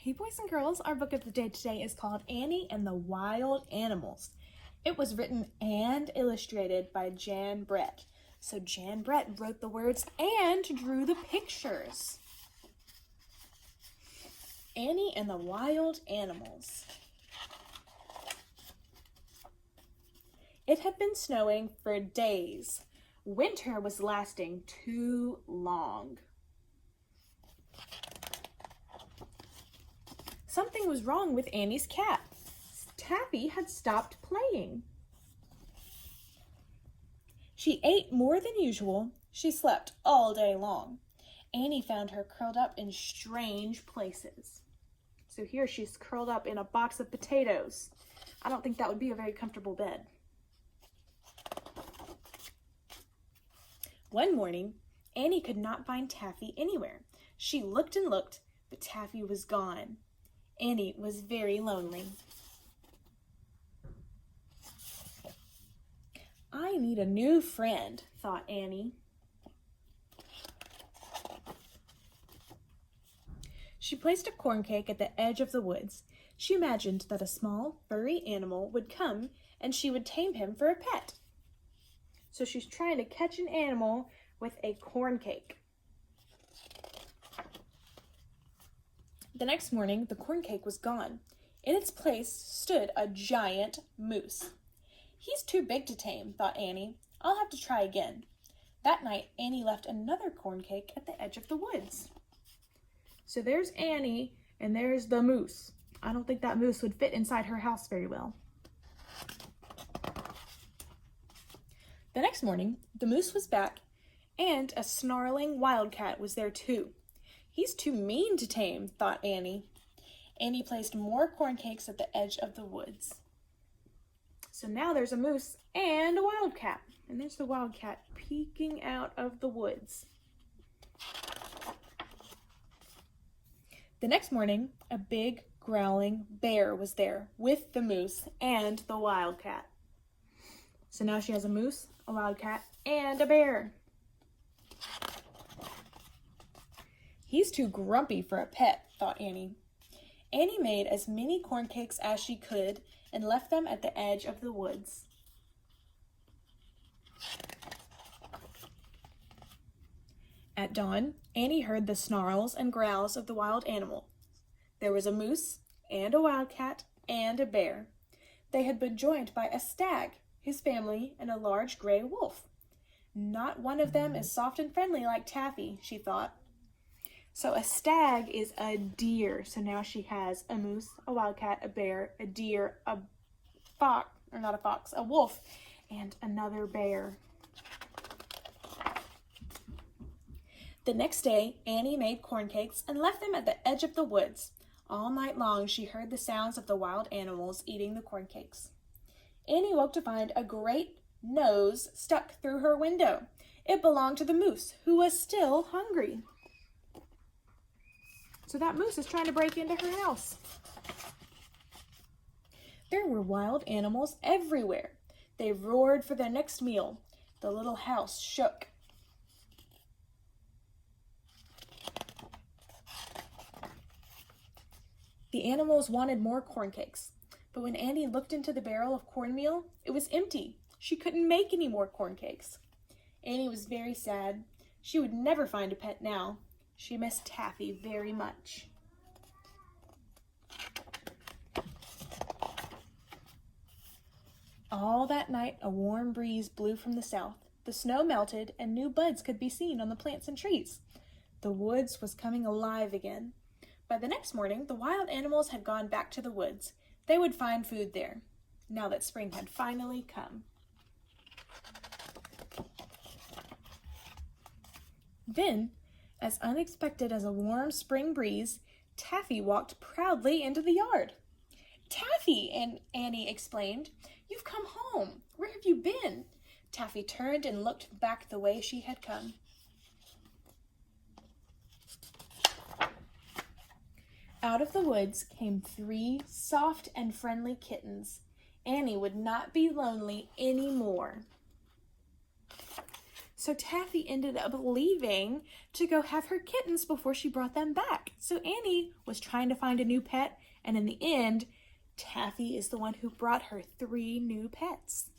Hey boys and girls, our book of the day today is called Annie and the Wild Animals. It was written and illustrated by Jan Brett. So Jan Brett wrote the words and drew the pictures. Annie and the Wild Animals. It had been snowing for days. Winter was lasting too long. Something was wrong with Annie's cat. Taffy had stopped playing. She ate more than usual. She slept all day long. Annie found her curled up in strange places. So here she's curled up in a box of potatoes. I don't think that would be a very comfortable bed. One morning, Annie could not find Taffy anywhere. She looked and looked, but Taffy was gone. Annie was very lonely. I need a new friend, thought Annie. She placed a corn cake at the edge of the woods. She imagined that a small, furry animal would come and she would tame him for a pet. So she's trying to catch an animal with a corn cake. The next morning, the corn cake was gone. In its place stood a giant moose. He's too big to tame, thought Annie. I'll have to try again. That night, Annie left another corn cake at the edge of the woods. So there's Annie, and there's the moose. I don't think that moose would fit inside her house very well. The next morning, the moose was back, and a snarling wildcat was there too. He's too mean to tame, thought Annie. Annie placed more corn cakes at the edge of the woods. So now there's a moose and a wildcat. And there's the wildcat peeking out of the woods. The next morning, a big, growling bear was there with the moose and the wildcat. So now she has a moose, a wildcat, and a bear. He's too grumpy for a pet, thought Annie. Annie made as many corn cakes as she could and left them at the edge of the woods. At dawn, Annie heard the snarls and growls of the wild animal. There was a moose and a wildcat and a bear. They had been joined by a stag, his family, and a large gray wolf. Not one of them is soft and friendly like Taffy, she thought. So a stag is a deer. So now she has a moose, a wildcat, a bear, a deer, a fox, or not a fox, a wolf, and another bear. The next day, Annie made corn cakes and left them at the edge of the woods. All night long, she heard the sounds of the wild animals eating the corn cakes. Annie woke to find a great nose stuck through her window. It belonged to the moose, who was still hungry. So that moose is trying to break into her house. There were wild animals everywhere. They roared for their next meal. The little house shook. The animals wanted more corn cakes, but when Annie looked into the barrel of cornmeal, it was empty. She couldn't make any more corn cakes. Annie was very sad. She would never find a pet now. She missed Taffy very much. All that night, a warm breeze blew from the south. The snow melted and new buds could be seen on the plants and trees. The woods was coming alive again. By the next morning, the wild animals had gone back to the woods. They would find food there, now that spring had finally come. Then, as unexpected as a warm spring breeze, Taffy walked proudly into the yard. "Taffy!" and Annie exclaimed. "You've come home. Where have you been?" Taffy turned and looked back the way she had come. Out of the woods came 3 soft and friendly kittens. Annie would not be lonely anymore. So Taffy ended up leaving to go have her kittens before she brought them back. So Annie was trying to find a new pet, and in the end, Taffy is the one who brought her 3 new pets.